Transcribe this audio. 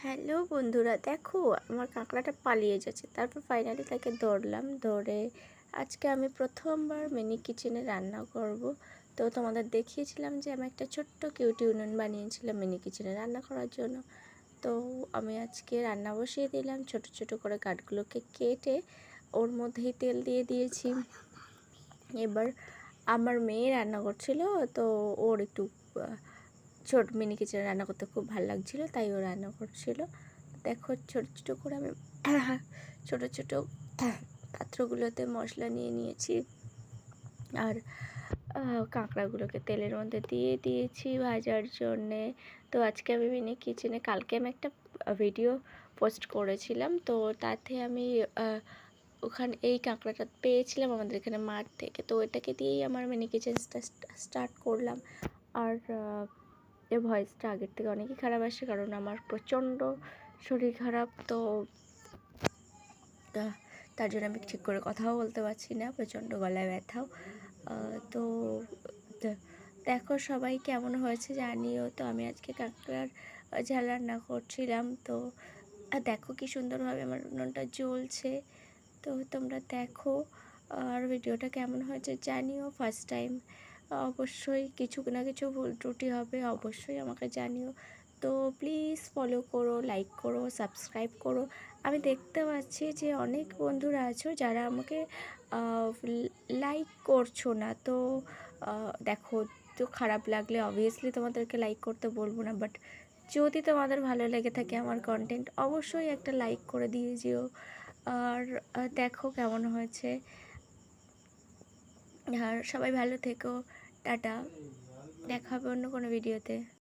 Hello বন্ধুরা, দেখো আমার কাঁকড়াটা পালিয়ে যাচ্ছে। তারপর ফাইনালি তাকে ধরলাম। ধরে আজকে আমি প্রথমবার মিনি কিচেনে রান্না করব। তো তোমাদের দেখিয়েছিলাম যে আমি একটা ছোট্ট কিউটি উনুন বানিয়েছিলাম মিনি কিচেনে রান্না করার জন্য। তো আমি আজকে রান্না বসিয়ে দিলাম। ছোট ছোট করে কাঠগুলোকে কেটে ওর মধ্যেই তেল দিয়ে দিয়েছি। এবার আমার মেয়ে রান্না করছিল, তো ওর একটু ছোট মিনি কিচেনে রান্না করতে খুব ভালো লাগছিলো, তাই ও রান্না করছিল। দেখো ছোটো ছোটো করে আমি ছোটো ছোটো পাত্রগুলোতে মশলা নিয়ে নিয়েছি আর কাঁকড়াগুলোকে তেলের মধ্যে দিয়ে দিয়েছি ভাজার জন্যে। তো আজকে আমি মিনি কিচেনে, কালকে আমি একটা ভিডিও পোস্ট করেছিলাম, তো তাতে আমি ওখানে এই কাঁকড়াটা পেয়েছিলাম আমাদের এখানে মাঠ থেকে, তো এটাকে দিয়েই আমার মিনি কিচেনটা স্টার্ট করলাম। আর এর ভয়েসটা আগের থেকে অনেকই খারাপ আসে, কারণ আমার প্রচণ্ড শরীর খারাপ। তো তার জন্য আমি ঠিক করে কথাও বলতে পারছি না, প্রচণ্ড গলায় ব্যথাও। তো দেখো সবাই কেমন হয়েছে জানিও। তো আমি আজকে কাঁকড়ার ঝাল রান্না করছিলাম। তো দেখো কি সুন্দরভাবে আমার উনুনটা জ্বলছে। তো তোমরা দেখো আর ভিডিওটা কেমন হয়েছে জানিও। ফার্স্ট টাইম অবশ্যই কিছু না কিছু ভুল ত্রুটি হবে, অবশ্যই আমাকে জানিও। তো প্লিজ ফলো করো, লাইক করো, সাবস্ক্রাইব করো। আমি দেখতে পাচ্ছি যে অনেক বন্ধুরা আছো যারা আমাকে লাইক করছো না। তো দেখো, তো খারাপ লাগলে অবভিয়াসলি তোমাদেরকে লাইক করতে বলবো না, বাট যদি তোমাদের ভালো লেগে থাকে আমার কন্টেন্ট, অবশ্যই একটা লাইক করে দিয়ে যেও। আর দেখো কেমন হয়েছে। আর সবাই ভালো থেকো। টাটা, দেখা হবে অন্য কোনো ভিডিওতে।